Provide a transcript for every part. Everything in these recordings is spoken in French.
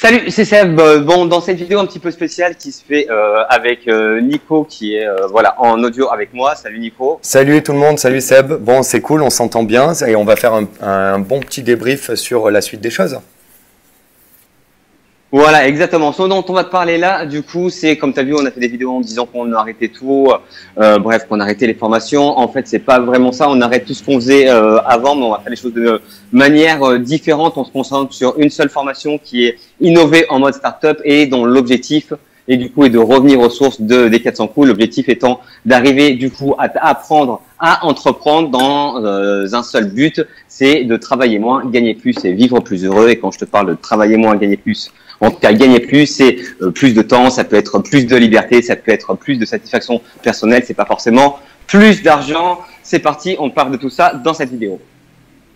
Salut, c'est Seb. Bon, dans cette vidéo un petit peu spéciale qui se fait avec Nico qui est voilà en audio avec moi. Salut Nico. Salut tout le monde, salut Seb. Bon, c'est cool, on s'entend bien et on va faire un bon petit débrief sur la suite des choses. Voilà, exactement. Ce dont on va te parler là, du coup, c'est comme tu as vu, on a fait des vidéos en disant qu'on a arrêté tout, bref, qu'on a arrêté les formations. En fait, c'est pas vraiment ça. On arrête tout ce qu'on faisait avant, mais on va faire les choses de manière différente. On se concentre sur une seule formation qui est innovée en mode startup et dont l'objectif et du coup est de revenir aux sources des 400 coups. L'objectif étant d'arriver du coup à apprendre à entreprendre dans un seul but, c'est de travailler moins, gagner plus et vivre plus heureux. Et quand je te parle de travailler moins, gagner plus, en tout cas, gagner plus, c'est plus de temps, ça peut être plus de liberté, ça peut être plus de satisfaction personnelle, c'est pas forcément plus d'argent. C'est parti, on parle de tout ça dans cette vidéo.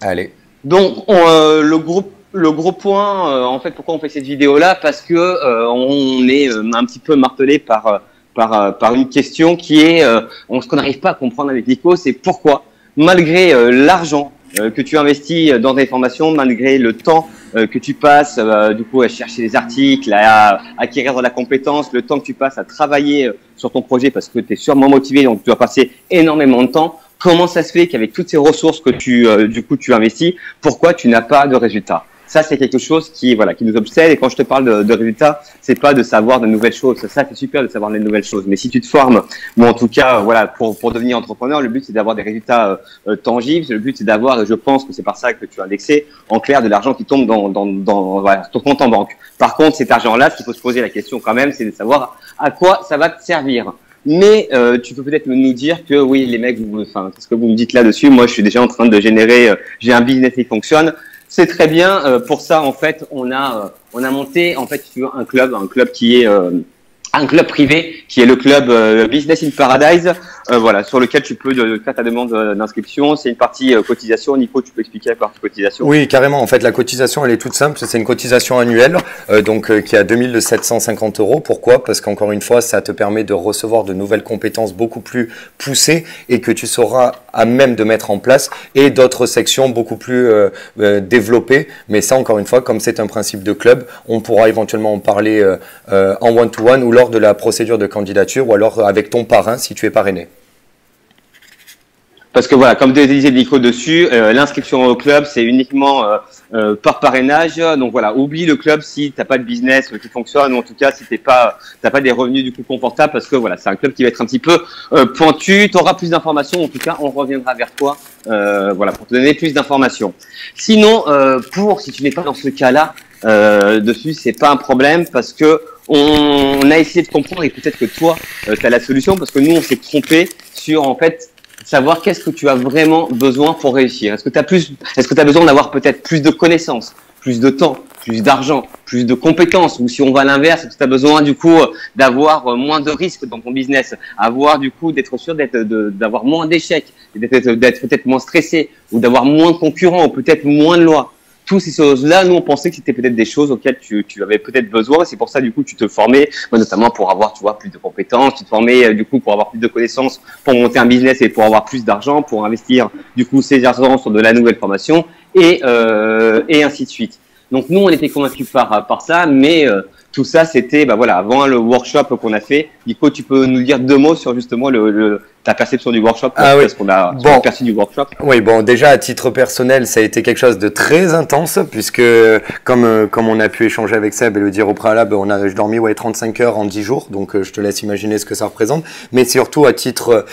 Allez. Donc, le gros point, en fait, pourquoi on fait cette vidéo-là? Parce que on est un petit peu martelé par une question qui est, ce qu'on n'arrive pas à comprendre avec Nico, c'est pourquoi, malgré l'argent que tu investis dans tes formations, malgré le temps que tu passes du coup à chercher des articles, à acquérir de la compétence, le temps que tu passes à travailler sur ton projet parce que tu es sûrement motivé, donc tu vas passer énormément de temps. Comment ça se fait qu'avec toutes ces ressources que tu investis, pourquoi tu n'as pas de résultats? Ça, c'est quelque chose qui nous obsède. Et quand je te parle de résultats, c'est pas de savoir de nouvelles choses. Ça, c'est super de savoir des nouvelles choses. Mais si tu te formes, ou en tout cas, voilà, pour devenir entrepreneur, le but, c'est d'avoir des résultats tangibles. Le but, c'est d'avoir, et je pense que c'est par ça que tu as indexé, en clair, de l'argent qui tombe dans ton compte en banque. Par contre, cet argent-là, ce qu'il faut se poser la question quand même, c'est de savoir à quoi ça va te servir. Mais tu peux peut-être nous dire que oui, les mecs, qu'est-ce que vous me dites là-dessus? Moi, je suis déjà en train de générer, j'ai un business qui fonctionne. C'est très bien. Pour ça, en fait, on a monté, en fait, un club qui est un club privé, qui est le club Business in Paradise, voilà, sur lequel tu peux faire ta demande d'inscription. C'est une partie cotisation. Nico, tu peux expliquer la partie cotisation? Oui, carrément. En fait, la cotisation, elle est toute simple. C'est une cotisation annuelle, qui est à 2 750 €. Pourquoi? Parce qu'encore une fois, ça te permet de recevoir de nouvelles compétences beaucoup plus poussées et que tu sauras à même de mettre en place et d'autres sections beaucoup plus développées. Mais ça, encore une fois, comme c'est un principe de club, on pourra éventuellement en parler en one-to-one ou lors de la procédure de candidature ou alors avec ton parrain si tu es parrainé. Parce que voilà, comme disait Nico dessus, l'inscription au club, c'est uniquement par parrainage. Donc voilà, oublie le club si t'as pas de business qui fonctionne, ou en tout cas si t'as pas des revenus du coup confortables, parce que voilà, c'est un club qui va être un petit peu pointu. Tu auras plus d'informations. En tout cas, on reviendra vers toi, voilà, pour te donner plus d'informations. Sinon, si tu n'es pas dans ce cas-là, dessus, c'est pas un problème parce que on a essayé de comprendre et peut-être que toi, tu as la solution parce que nous, on s'est trompé sur en fait savoir qu'est-ce que tu as vraiment besoin pour réussir. Est-ce que tu as besoin d'avoir peut-être plus de connaissances, plus de temps, plus d'argent, plus de compétences, ou si on va à l'inverse, est-ce que tu as besoin du coup d'avoir moins de risques dans ton business, avoir du coup d'être sûr d'avoir moins d'échecs, d'être peut-être moins stressé, ou d'avoir moins de concurrents, ou peut-être moins de lois. Toutes ces choses-là, nous, on pensait que c'était peut-être des choses auxquelles tu avais peut-être besoin. C'est pour ça, du coup, tu te formais, notamment pour avoir, tu vois, plus de compétences. Tu te formais, du coup, pour avoir plus de connaissances, pour monter un business et pour avoir plus d'argent, pour investir, du coup, ces argent sur de la nouvelle formation et ainsi de suite. Donc, nous, on était convaincus par ça, mais tout ça, c'était, voilà, avant le workshop qu'on a fait. Nico, tu peux nous dire deux mots sur justement ta perception du workshop, oui. Parce qu'on a perçu du workshop. Oui, bon, déjà à titre personnel, ça a été quelque chose de très intense puisque comme on a pu échanger avec Seb et le dire au préalable, j'ai dormi 35 heures en 10 jours, donc je te laisse imaginer ce que ça représente. Mais surtout à titre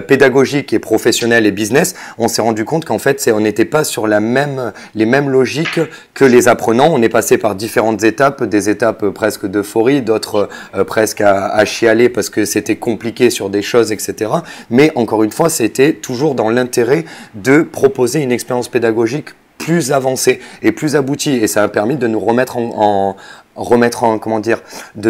pédagogique et professionnel et business, on s'est rendu compte qu'en fait, on n'était pas sur les mêmes logiques que les apprenants. On est passé par différentes étapes, des étapes presque d'euphorie, d'autres presque à chialer parce que c'était compliqué sur des choses, etc. Mais encore une fois, c'était toujours dans l'intérêt de proposer une expérience pédagogique plus avancée et plus aboutie. Et ça a permis de nous remettre de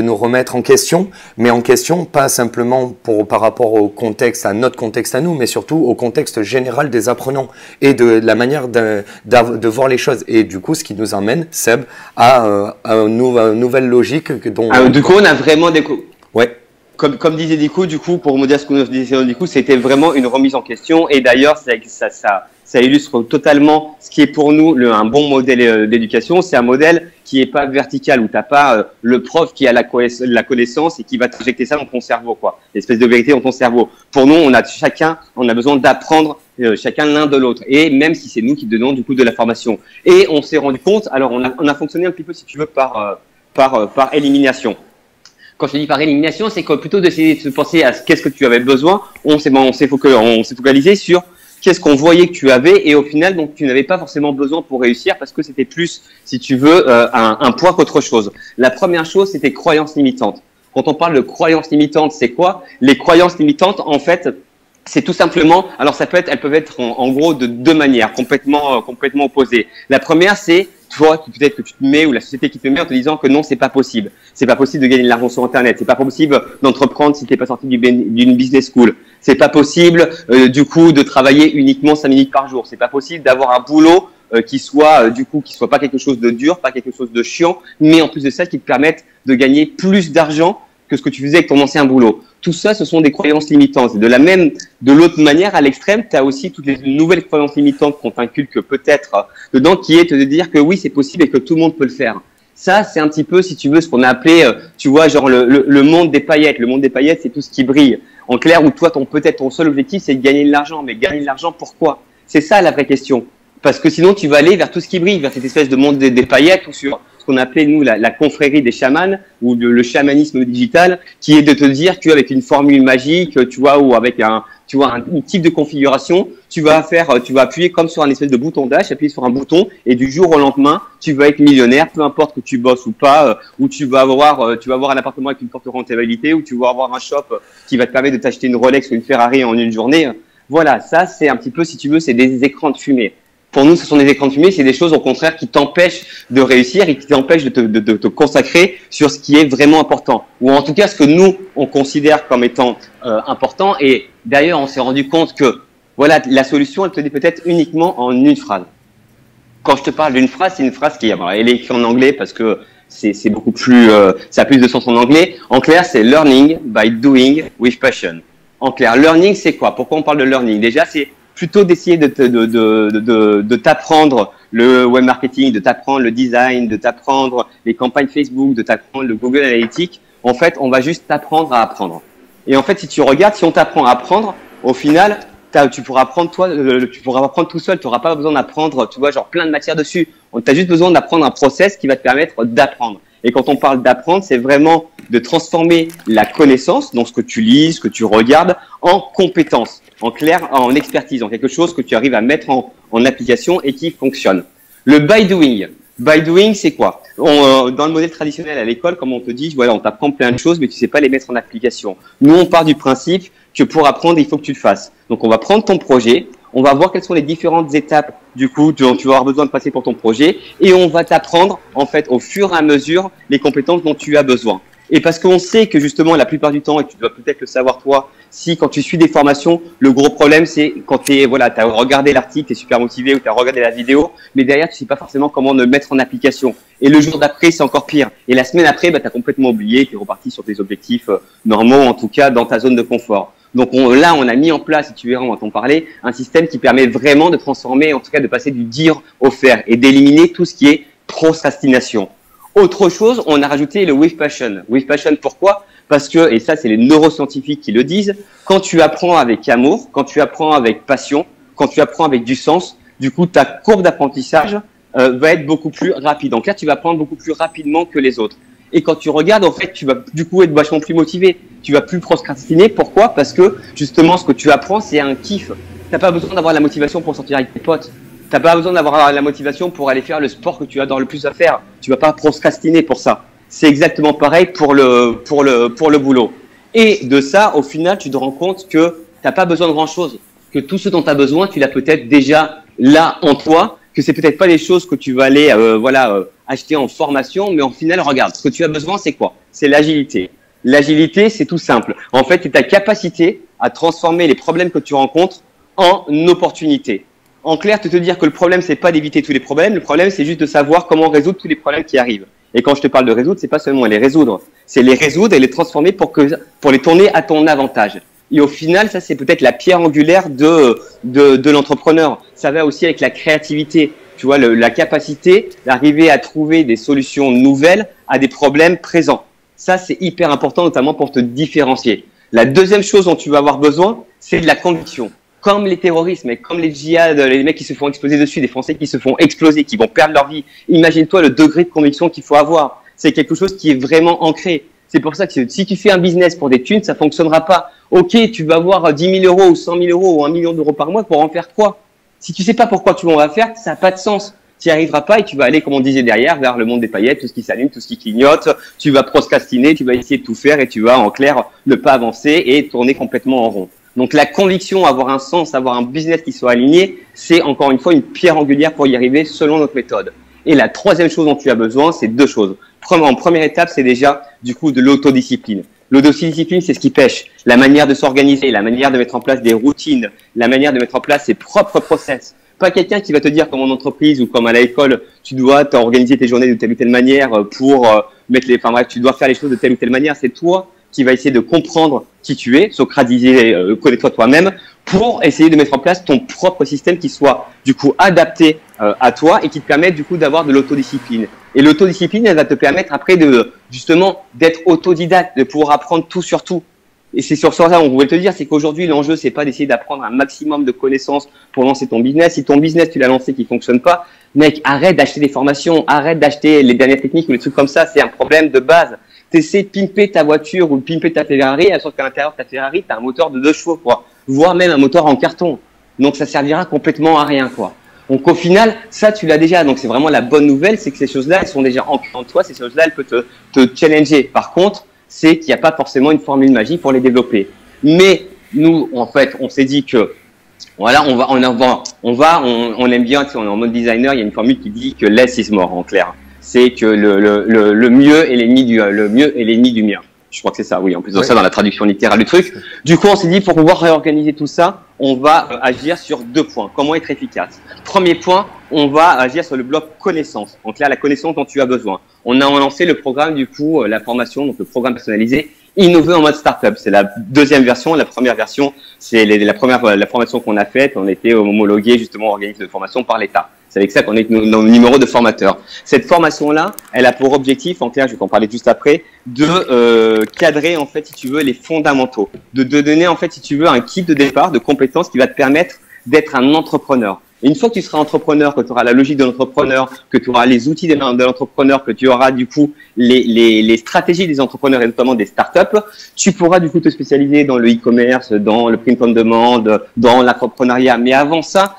nous remettre en question, mais en question pas simplement par rapport au contexte, à notre contexte à nous, mais surtout au contexte général des apprenants et de la manière de voir les choses. Et du coup, ce qui nous emmène, Seb, à une nouvelle logique du coup, on a vraiment Ouais. comme disait du coup, pour me dire ce que nous disait du coup, c'était vraiment une remise en question. Et d'ailleurs, ça illustre totalement ce qui est pour nous un bon modèle d'éducation. C'est un modèle qui est pas vertical, où t'as pas le prof qui a la connaissance et qui va t'injecter ça dans ton cerveau, quoi. L'espèce de vérité dans ton cerveau. Pour nous, on a besoin d'apprendre chacun l'un de l'autre. Et même si c'est nous qui donnons du coup de la formation. Et on s'est rendu compte, alors on a fonctionné un petit peu, si tu veux, par élimination. Quand je dis par élimination, c'est que plutôt d'essayer de se penser à qu'est-ce que tu avais besoin, on s'est focalisé sur qu'est-ce qu'on voyait que tu avais, et au final, donc, tu n'avais pas forcément besoin pour réussir parce que c'était plus, si tu veux, un poids qu'autre chose. La première chose, c'était croyances limitantes. Quand on parle de croyances limitantes, c'est quoi? Les croyances limitantes, en fait, c'est tout simplement, alors elles peuvent être en gros de deux manières complètement opposées. La première, c'est toi, peut-être que tu te mets, ou la société qui te met en te disant que non, c'est pas possible. C'est pas possible de gagner de l'argent sur Internet. C'est pas possible d'entreprendre si t'es pas sorti d'une business school. C'est pas possible, du coup, de travailler uniquement 5 minutes par jour. C'est pas possible d'avoir un boulot qui soit pas quelque chose de dur, pas quelque chose de chiant, mais en plus de ça, qui te permette de gagner plus d'argent que ce que tu faisais avec ton ancien boulot. Tout ça, ce sont des croyances limitantes. Et de l'autre manière, à l'extrême, tu as aussi toutes les nouvelles croyances limitantes qu'on t'inculque peut-être dedans, qui est de dire que oui, c'est possible et que tout le monde peut le faire. Ça, c'est un petit peu, si tu veux, ce qu'on a appelé, tu vois, genre le monde des paillettes. Le monde des paillettes, c'est tout ce qui brille. En clair, où toi, ton seul objectif, c'est de gagner de l'argent. Mais gagner de l'argent, pourquoi? C'est ça la vraie question. Parce que sinon, tu vas aller vers tout ce qui brille, vers cette espèce de monde des paillettes, ou sur ce qu'on appelait, nous, la confrérie des chamans, ou le chamanisme digital, qui est de te dire qu'avec une formule magique, tu vois, ou avec un type de configuration, tu vas appuyer comme sur un espèce de bouton dash, appuyer sur un bouton, et du jour au lendemain, tu vas être millionnaire, peu importe que tu bosses ou pas, ou tu vas avoir un appartement avec une forte rentabilité, ou tu vas avoir un shop qui va te permettre de t'acheter une Rolex ou une Ferrari en une journée. Voilà, ça, c'est un petit peu, si tu veux, c'est des écrans de fumée. Pour nous, ce sont des écrans de fumée, c'est des choses au contraire qui t'empêchent de réussir et qui t'empêchent de te consacrer sur ce qui est vraiment important. Ou en tout cas, ce que nous, on considère comme étant important. Et d'ailleurs, on s'est rendu compte que voilà, la solution, elle te dit peut-être uniquement en une phrase. Quand je te parle d'une phrase, c'est une phrase elle est écrite en anglais parce que c'est beaucoup plus, ça a plus de sens en anglais. En clair, c'est learning by doing with passion. En clair, learning, c'est quoi? Pourquoi on parle de learning? Déjà, c'est plutôt d'essayer de t'apprendre le web marketing, de t'apprendre le design, de t'apprendre les campagnes Facebook, de t'apprendre le Google Analytics. En fait, on va juste t'apprendre à apprendre. Et en fait, si tu regardes, si on t'apprend à apprendre, au final, tu pourras apprendre tu pourras apprendre tout seul. Tu n'auras pas besoin d'apprendre, tu vois, genre plein de matières dessus. Tu as juste besoin d'apprendre un process qui va te permettre d'apprendre. Et quand on parle d'apprendre, c'est vraiment de transformer la connaissance, donc ce que tu lis, ce que tu regardes, en compétence. En clair, en expertise, en quelque chose que tu arrives à mettre en application et qui fonctionne. Le by doing. By doing, c'est quoi? Dans le modèle traditionnel à l'école, comme on te dit, voilà, on t'apprend plein de choses, mais tu sais pas les mettre en application. Nous, on part du principe que pour apprendre, il faut que tu le fasses. Donc, on va prendre ton projet, on va voir quelles sont les différentes étapes, du coup, dont tu vas avoir besoin de passer pour ton projet, et on va t'apprendre, en fait, au fur et à mesure, les compétences dont tu as besoin. Et parce qu'on sait que justement, la plupart du temps, et tu dois peut-être le savoir toi, si quand tu suis des formations, le gros problème, c'est quand t'as regardé l'article, t'es super motivé, ou t'as regardé la vidéo, mais derrière, tu sais pas forcément comment le mettre en application. Et le jour d'après, c'est encore pire. Et la semaine après, t'as complètement oublié, t'es reparti sur tes objectifs normaux, en tout cas, dans ta zone de confort. Donc là, on a mis en place, si tu verras, on va t'en parler, un système qui permet vraiment de transformer, en tout cas, de passer du dire au faire et d'éliminer tout ce qui est procrastination. Autre chose, on a rajouté le with passion. With passion, pourquoi? Parce que, et ça c'est les neuroscientifiques qui le disent, quand tu apprends avec amour, quand tu apprends avec passion, quand tu apprends avec du sens, du coup ta courbe d'apprentissage va être beaucoup plus rapide. Donc là, tu vas apprendre beaucoup plus rapidement que les autres. Et quand tu regardes, en fait, tu vas du coup être vachement plus motivé. Tu vas plus procrastiner. Pourquoi? Parce que justement, ce que tu apprends, c'est un kiff. T'as pas besoin d'avoir la motivation pour sortir avec tes potes. T'as pas besoin d'avoir la motivation pour aller faire le sport que tu adores le plus à faire. Tu vas pas procrastiner pour ça. C'est exactement pareil pour le boulot. Et de ça, au final, tu te rends compte que t'as pas besoin de grand chose. Que tout ce dont tu as besoin, tu l'as peut-être déjà là en toi. Que c'est peut-être pas des choses que tu vas aller, acheter en formation. Mais au final, regarde, ce que tu as besoin, c'est quoi? C'est l'agilité. L'agilité, c'est tout simple. En fait, c'est ta capacité à transformer les problèmes que tu rencontres en opportunités. En clair, te dire que le problème, c'est pas d'éviter tous les problèmes. Le problème, c'est juste de savoir comment résoudre tous les problèmes qui arrivent. Et quand je te parle de résoudre, c'est pas seulement les résoudre, c'est les résoudre et les transformer pour les tourner à ton avantage. Et au final, ça, c'est peut-être la pierre angulaire de l'entrepreneur. Ça va aussi avec la créativité. Tu vois, la capacité d'arriver à trouver des solutions nouvelles à des problèmes présents. Ça, c'est hyper important, notamment pour te différencier. La deuxième chose dont tu vas avoir besoin, c'est de la conviction. Comme les terroristes, comme les djihad, les mecs qui se font exploser dessus, des Français qui se font exploser, qui vont perdre leur vie. Imagine-toi le degré de conviction qu'il faut avoir. C'est quelque chose qui est vraiment ancré. C'est pour ça que si tu fais un business pour des thunes, ça fonctionnera pas. Ok, tu vas avoir 10 000 euros ou 100 000 euros ou 1 million d'euros par mois pour en faire quoi? Si tu sais pas pourquoi tu vas faire, ça n'a pas de sens. Tu n'y arriveras pas et tu vas aller, comme on disait derrière, vers le monde des paillettes, tout ce qui s'allume, tout ce qui clignote. Tu vas procrastiner, tu vas essayer de tout faire et tu vas, en clair, ne pas avancer et tourner complètement en rond. Donc la conviction, avoir un sens, avoir un business qui soit aligné, c'est encore une fois une pierre angulaire pour y arriver selon notre méthode. Et la troisième chose dont tu as besoin, c'est deux choses. En première étape, c'est déjà du coup de l'autodiscipline. L'autodiscipline, c'est ce qui pêche. La manière de s'organiser, la manière de mettre en place des routines, la manière de mettre en place ses propres process. Pas quelqu'un qui va te dire comme en entreprise ou comme à l'école, tu dois t'organiser tes journées de telle ou telle manière pour enfin bref, tu dois faire les choses de telle ou telle manière. C'est toi qui va essayer de comprendre qui tu es, socratiser, connais-toi toi-même, pour essayer de mettre en place ton propre système qui soit du coup adapté à toi et qui te permette du coup d'avoir de l'autodiscipline. Et l'autodiscipline, elle va te permettre après de justement d'être autodidacte, de pouvoir apprendre tout sur tout. Et c'est sur ça on voulait te dire, c'est qu'aujourd'hui l'enjeu c'est pas d'essayer d'apprendre un maximum de connaissances pour lancer ton business. Si ton business tu l'as lancé qui fonctionne pas, mec, arrête d'acheter des formations, arrête d'acheter les dernières techniques ou les trucs comme ça, c'est un problème de base. T'essaies de pimper ta voiture ou de pimper ta Ferrari, sauf qu'à l'intérieur de ta Ferrari, t'as un moteur de 2 chevaux, quoi, voire même un moteur en carton. Donc ça servira complètement à rien, quoi. Donc au final, ça tu l'as déjà. Donc c'est vraiment la bonne nouvelle, c'est que ces choses-là, elles sont déjà ancrées en toi. Ces choses-là, elles peuvent te challenger. Par contre, c'est qu'il n'y a pas forcément une formule magique pour les développer. Mais nous, en fait, on s'est dit que voilà, on aime bien, tu sais, on est en mode designer. Il y a une formule qui dit que less is more, en clair. C'est que le mieux est l'ennemi du bien. Je crois que c'est ça, oui. En plus de ça, dans la traduction littérale du truc. Du coup, on s'est dit, pour pouvoir réorganiser tout ça, on va agir sur 2 points. Comment être efficace? Premier point, on va agir sur le bloc connaissance. Donc là, la connaissance dont tu as besoin. On a lancé le programme, du coup, la formation, donc le programme personnalisé, innover en mode startup. C'est la deuxième version. La première version, c'est la formation qu'on a faite. On a été homologué, justement, organisme de formation par l'État. C'est avec ça qu'on est nos numéros de formateur. Cette formation-là, elle a pour objectif, en clair, je vais t'en parler juste après, de cadrer, en fait, si tu veux, les fondamentaux. De donner, en fait, si tu veux, un kit de départ, de compétences qui va te permettre d'être un entrepreneur. Et une fois que tu seras entrepreneur, que tu auras la logique de l'entrepreneur, que tu auras les outils de l'entrepreneur, que tu auras du coup les stratégies des entrepreneurs et notamment des startups, tu pourras du coup te spécialiser dans le e-commerce, dans le print on demand, dans l'entrepreneuriat. Mais avant ça,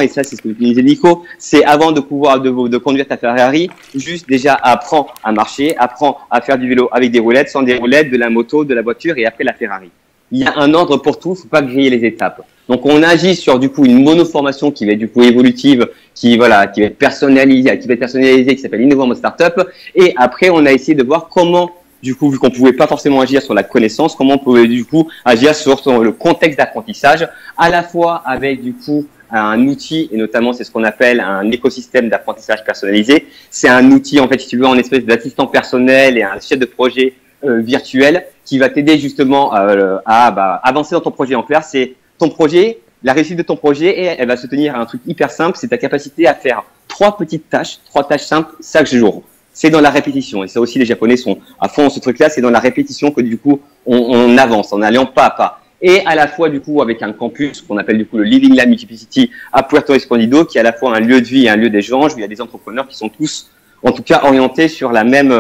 et ça c'est ce que tu disais Nico, c'est avant de pouvoir de conduire ta Ferrari, juste déjà apprends à marcher, apprends à faire du vélo avec des roulettes, sans des roulettes, de la moto, de la voiture et après la Ferrari. Il y a un ordre pour tout, faut pas griller les étapes. Donc on agit sur du coup une monoformation qui va être du coup évolutive, qui va être personnalisée, qui s'appelle Innovant Mode Startup. Et après on a essayé de voir comment du coup vu qu'on pouvait pas forcément agir sur la connaissance, comment on pouvait du coup agir sur le contexte d'apprentissage, à la fois avec du coup un outil et notamment c'est ce qu'on appelle un écosystème d'apprentissage personnalisé. C'est un outil en fait si tu veux en espèce d'assistant personnel et un chef de projet virtuel qui va t'aider justement à avancer dans ton projet. En clair, c'est ton projet, la réussite de ton projet, et elle va se tenir à un truc hyper simple, c'est ta capacité à faire 3 tâches simples chaque jour. C'est dans la répétition, et ça aussi les Japonais sont à fond dans ce truc-là, c'est dans la répétition que du coup on avance, en allant pas à pas. Et à la fois du coup avec un campus qu'on appelle du coup le Living Lab Multiplicity à Puerto Escondido, qui est à la fois un lieu de vie et un lieu d'échange, où il y a des entrepreneurs qui sont tous en tout cas orientés sur les mêmes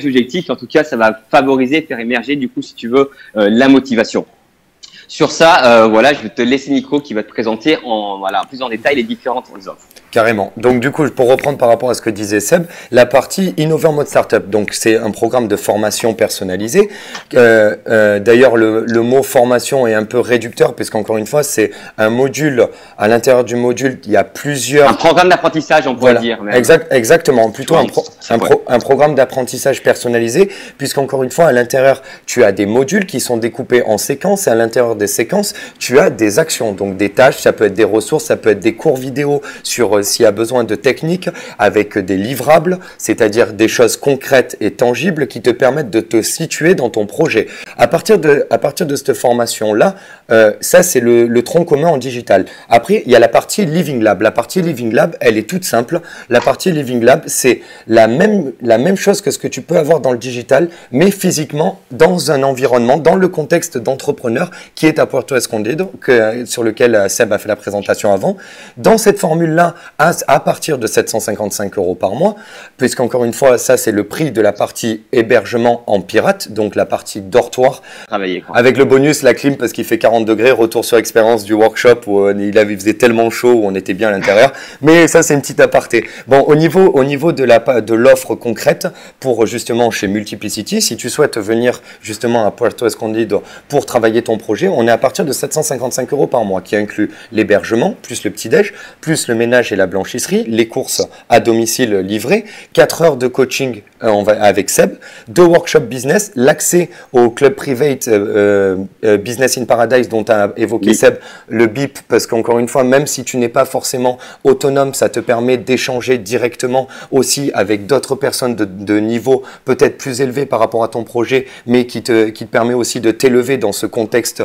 objectifs. En tout cas, ça va favoriser, faire émerger du coup, si tu veux, la motivation. Sur ça, voilà, je vais te laisser Nico qui va te présenter plus en détail les différentes offres. Carrément. Donc du coup, pour reprendre par rapport à ce que disait Seb, la partie Innover Mode Startup, donc c'est un programme de formation personnalisé. D'ailleurs, le mot formation est un peu réducteur puisqu'encore une fois, c'est un module. À l'intérieur du module, il y a plusieurs… Un programme d'apprentissage, on pourrait dire. Même. Exactement. Plutôt un programme d'apprentissage personnalisé puisqu'encore une fois, à l'intérieur, tu as des modules qui sont découpés en séquences et à l'intérieur des séquences, tu as des actions, donc des tâches, ça peut être des ressources, ça peut être des cours vidéo sur s'il y a besoin de techniques, avec des livrables, c'est-à-dire des choses concrètes et tangibles qui te permettent de te situer dans ton projet. À partir de cette formation-là, ça c'est le tronc commun en digital. Après, il y a la partie Living Lab. La partie Living Lab, elle est toute simple. La partie Living Lab, c'est la même chose que ce que tu peux avoir dans le digital, mais physiquement dans un environnement, dans le contexte d'entrepreneur qui est à Puerto Escondido, sur lequel Seb a fait la présentation avant. Dans cette formule-là, à partir de 755 € par mois, puisqu'encore une fois, ça c'est le prix de la partie hébergement en pirate, donc la partie dortoir, avec le bonus, la clim parce qu'il fait 40 degrés, retour sur expérience du workshop où il faisait tellement chaud où on était bien à l'intérieur, mais ça c'est une petite aparté. Bon, au niveau de l'offre concrète, pour justement chez Multiplicity, si tu souhaites venir justement à Puerto Escondido pour travailler ton projet, on est à partir de 755 € par mois, qui inclut l'hébergement, plus le petit-déj, plus le ménage et la blanchisserie, les courses à domicile livrées, 4 heures de coaching avec Seb, 2 workshops business, l'accès au club private Business in Paradise dont tu as évoqué Seb, le BIP, parce qu'encore une fois, même si tu n'es pas forcément autonome, ça te permet d'échanger directement aussi avec d'autres personnes de niveau peut-être plus élevé par rapport à ton projet, mais qui te permet aussi de t'élever dans ce contexte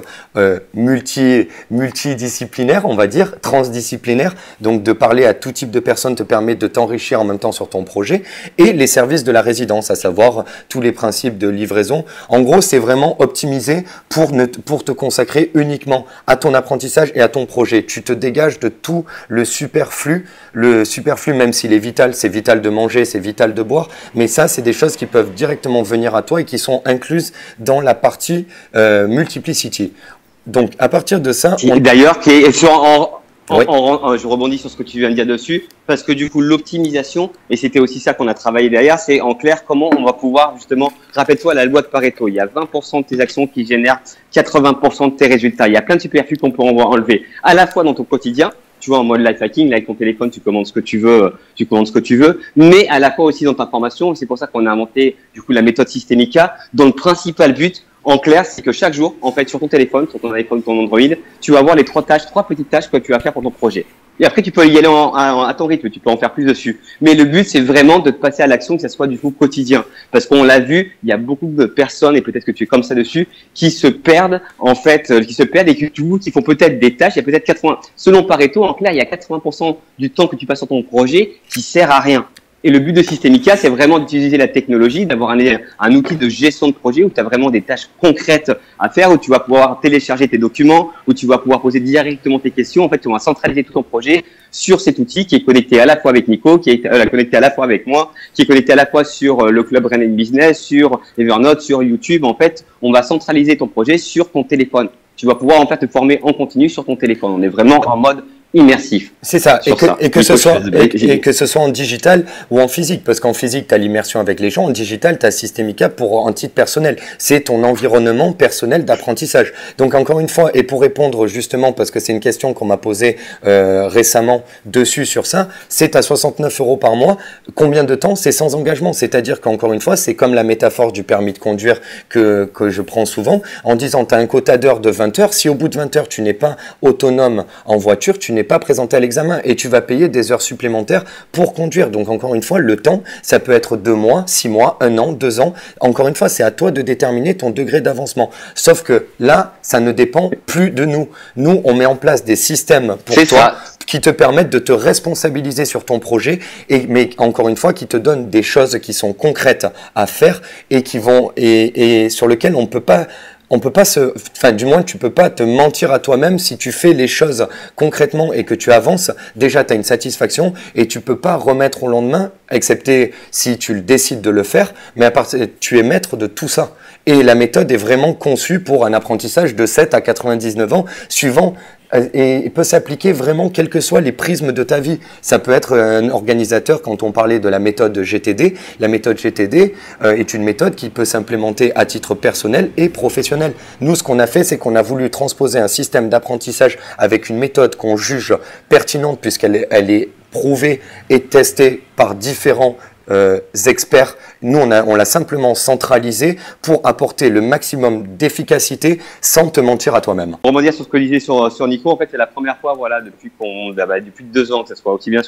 multidisciplinaire, on va dire, transdisciplinaire, donc de parler à tout type de personnes te permet de t'enrichir en même temps sur ton projet, et les services de la résidence, à savoir tous les principes de livraison. En gros, c'est vraiment optimisé pour te consacrer uniquement à ton apprentissage et à ton projet. Tu te dégages de tout le superflu, même s'il est vital, c'est vital de manger, c'est vital de boire, mais ça, c'est des choses qui peuvent directement venir à toi et qui sont incluses dans la partie Multiplicity. Donc, à partir de ça… D'ailleurs, qui est sur… je rebondis sur ce que tu viens de dire dessus, parce que du coup, l'optimisation, et c'était aussi ça qu'on a travaillé derrière, c'est en clair comment on va pouvoir justement, rappelle-toi la loi de Pareto, il y a 20% de tes actions qui génèrent 80% de tes résultats. Il y a plein de superflus qu'on peut enlever, à la fois dans ton quotidien, tu vois, en mode life hacking, là, avec ton téléphone, tu commandes ce que tu veux, mais à la fois aussi dans ta formation, c'est pour ça qu'on a inventé du coup la méthode Systemica, dont le principal but, en clair, c'est que chaque jour, en fait, sur ton téléphone, ton Android, tu vas avoir les trois petites tâches que tu vas faire pour ton projet. Et après, tu peux y aller à ton rythme, tu peux en faire plus dessus. Mais le but, c'est vraiment de te passer à l'action, que ça soit du coup quotidien. Parce qu'on l'a vu, il y a beaucoup de personnes, et peut-être que tu es comme ça dessus, qui se perdent, en fait, et qui font peut-être des tâches, il y a peut-être 80, selon Pareto, en clair, il y a 80% du temps que tu passes sur ton projet qui sert à rien. Et le but de Systemica, c'est vraiment d'utiliser la technologie, d'avoir un outil de gestion de projet où tu as vraiment des tâches concrètes à faire, où tu vas pouvoir télécharger tes documents, où tu vas pouvoir poser directement tes questions. En fait, tu vas centraliser tout ton projet sur cet outil qui est connecté à la fois avec Nico, qui est connecté à la fois avec moi, qui est connecté à la fois sur le Club Brand Business, sur Evernote, sur YouTube. En fait, on va centraliser ton projet sur ton téléphone. Tu vas pouvoir en fait te former en continu sur ton téléphone. On est vraiment en mode immersif. C'est ça, et que ce soit en digital ou en physique, parce qu'en physique, tu as l'immersion avec les gens, en digital, tu as Systemica pour un titre personnel. C'est ton environnement personnel d'apprentissage. Donc encore une fois, et pour répondre justement, parce que c'est une question qu'on m'a posée récemment dessus sur ça, c'est à 69 € par mois. Combien de temps? C'est sans engagement. C'est-à-dire qu'encore une fois, c'est comme la métaphore du permis de conduire que je prends souvent, en disant tu as un quota d'heures de 20 heures. Si au bout de 20 heures, tu n'es pas autonome en voiture, tu n'es pas présenté à l'examen et tu vas payer des heures supplémentaires pour conduire. Donc encore une fois, le temps, ça peut être 2 mois, 6 mois, 1 an, 2 ans. Encore une fois, c'est à toi de déterminer ton degré d'avancement. Sauf que là, ça ne dépend plus de nous. Nous, on met en place des systèmes pour toi qui te permettent de te responsabiliser sur ton projet, mais encore une fois, qui te donnent des choses qui sont concrètes à faire et qui vont et sur lesquelles on peut pas du moins, tu peux pas te mentir à toi-même si tu fais les choses concrètement et que tu avances. Déjà, tu as une satisfaction et tu peux pas remettre au lendemain, excepté si tu décides de le faire, mais à part, tu es maître de tout ça. Et la méthode est vraiment conçue pour un apprentissage de 7 à 99 ans, suivant et peut s'appliquer vraiment quels que soient les prismes de ta vie. Ça peut être un organisateur, quand on parlait de la méthode GTD, la méthode GTD est une méthode qui peut s'implémenter à titre personnel et professionnel. Nous, ce qu'on a fait, c'est qu'on a voulu transposer un système d'apprentissage avec une méthode qu'on juge pertinente puisqu'elle est prouvée et testée par différents experts. Nous, on l'a simplement centralisé pour apporter le maximum d'efficacité sans te mentir à toi-même. Pour rebondir sur ce que disait sur Nico, en fait, c'est la première fois, voilà, depuis depuis 2 ans, que ce soit aussi bien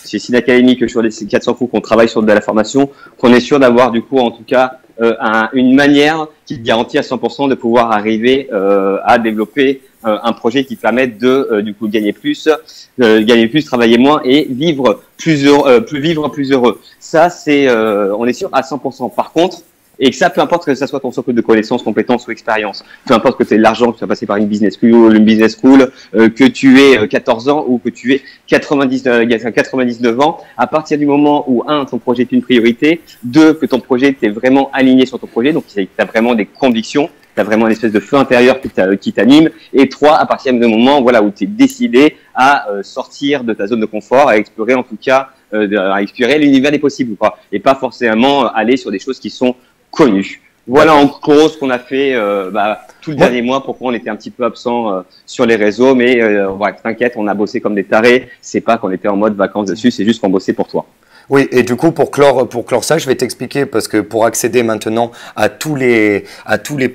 chez Sin Academy que sur les 400 coups qu'on travaille sur de la formation, qu'on est sûr d'avoir, du coup, en tout cas, une manière qui garantit à 100% de pouvoir arriver à développer un projet qui permette de du coup gagner plus, travailler moins et vivre plus heureux. Ça, c'est on est sûr à 100%. Par contre, et que ça, peu importe que ça soit ton socle de connaissances, compétences ou expérience, peu importe que tu aies de l'argent, que tu as passé par une business school, que tu aies 14 ans ou que tu aies 99 ans, à partir du moment où, ton projet est une priorité, deux, que ton projet, t'es vraiment aligné sur ton projet, donc tu as vraiment des convictions, tu as vraiment une espèce de feu intérieur qui t'anime, et trois, à partir du moment voilà, où tu es décidé à sortir de ta zone de confort, à explorer en tout cas, à explorer l'univers des possibles, et pas forcément aller sur des choses qui sont connu. Voilà en gros ce qu'on a fait tout le dernier mois, pourquoi on était un petit peu absent sur les réseaux, mais t'inquiète, on a bossé comme des tarés, c'est pas qu'on était en mode vacances dessus, c'est juste qu'on bossait pour toi. Oui, et du coup, pour clore ça, je vais t'expliquer parce que pour accéder maintenant à tous les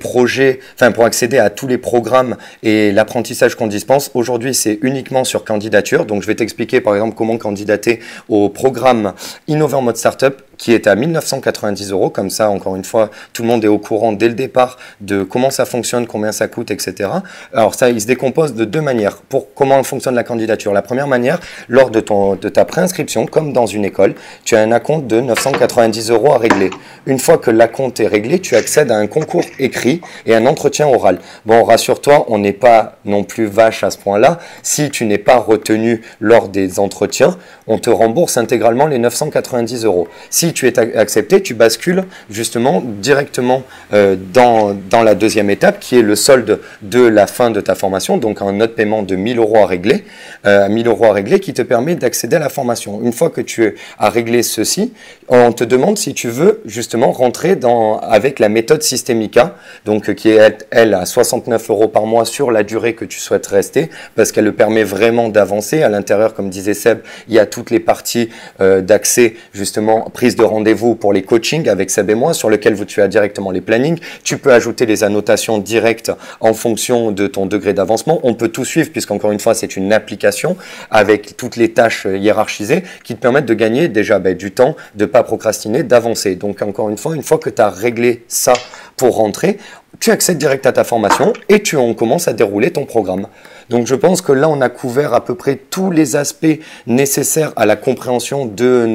projets, enfin, pour accéder à tous les programmes et l'apprentissage qu'on dispense, aujourd'hui, c'est uniquement sur candidature. Donc, je vais t'expliquer, par exemple, comment candidater au programme Innover en mode startup qui est à 1 990 €. Comme ça, encore une fois, tout le monde est au courant dès le départ de comment ça fonctionne, combien ça coûte, etc. Alors ça, il se décompose de deux manières. Pour comment fonctionne la candidature. La première manière, lors de ta préinscription, comme dans une école, tu as un acompte de 990 € à régler. Une fois que l'acompte est réglé, tu accèdes à un concours écrit et un entretien oral. Bon, rassure-toi, on n'est pas non plus vache à ce point-là. Si tu n'es pas retenu lors des entretiens, on te rembourse intégralement les 990 €. Si tu es accepté, tu bascules justement directement dans la deuxième étape qui est le solde de la fin de ta formation, donc un autre paiement de 1 000 € à régler, 1 000 € à régler qui te permet d'accéder à la formation. Une fois que tu as réglé ceci, on te demande si tu veux justement rentrer avec la méthode Systemica, donc qui est elle à 69 € par mois sur la durée que tu souhaites rester, parce qu'elle le permet vraiment d'avancer. À l'intérieur, comme disait Seb, il y a toutes les parties d'accès, justement, prise de rendez-vous pour les coachings avec Seb et moi, sur lequel tu as directement les plannings. Tu peux ajouter les annotations directes en fonction de ton degré d'avancement. On peut tout suivre, puisqu'encore une fois, c'est une application avec toutes les tâches hiérarchisées qui te permettent de gagner déjà du temps, de ne pas procrastiner, d'avancer. Donc, encore une fois que tu as réglé ça pour rentrer, tu accèdes direct à ta formation et on commence à dérouler ton programme. Donc, je pense que là, on a couvert à peu près tous les aspects nécessaires à la compréhension de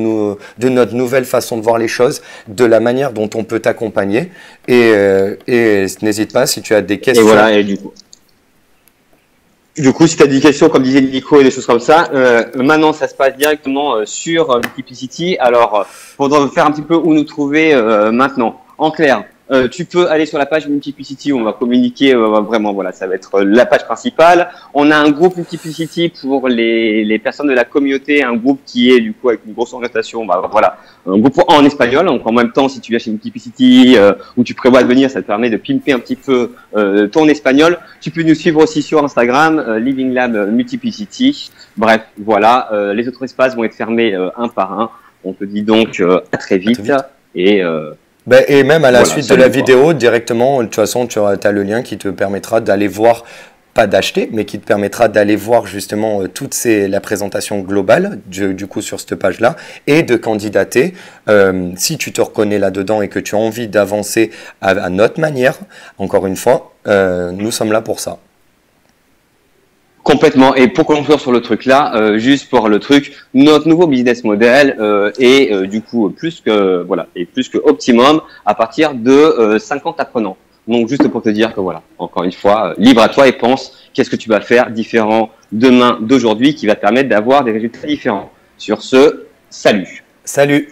notre nouvelle façon de voir les choses, de la manière dont on peut t'accompagner. Et n'hésite pas si tu as des questions. Et voilà, et du coup, si tu as des questions, comme disait Nico et des choses comme ça, maintenant, ça se passe directement sur Multiplicity. Alors, pour faire un petit peu où nous trouver maintenant, en clair, tu peux aller sur la page Multiplicity où on va communiquer vraiment, voilà, ça va être la page principale. On a un groupe Multiplicity pour les personnes de la communauté, un groupe qui est du coup avec une grosse orientation, voilà, un groupe en espagnol. Donc en même temps, si tu viens chez Multiplicity où tu prévois de venir, ça te permet de pimper un petit peu ton espagnol. Tu peux nous suivre aussi sur Instagram, Living Lab Multiplicity. Bref, voilà, les autres espaces vont être fermés un par un. On te dit donc à très vite. Et même à la suite de la vidéo, directement, de toute façon, tu as le lien qui te permettra d'aller voir, pas d'acheter, mais qui te permettra d'aller voir justement la présentation globale du coup sur cette page-là et de candidater. Si tu te reconnais là-dedans et que tu as envie d'avancer à notre manière, encore une fois, nous sommes là pour ça. Complètement. Et pour conclure sur le truc là, juste pour le truc, notre nouveau business model est du coup plus que optimum à partir de 50 apprenants. Donc juste pour te dire que voilà, encore une fois, libre à toi et pense qu'est-ce que tu vas faire différent demain d'aujourd'hui qui va te permettre d'avoir des résultats différents. Sur ce, salut. Salut.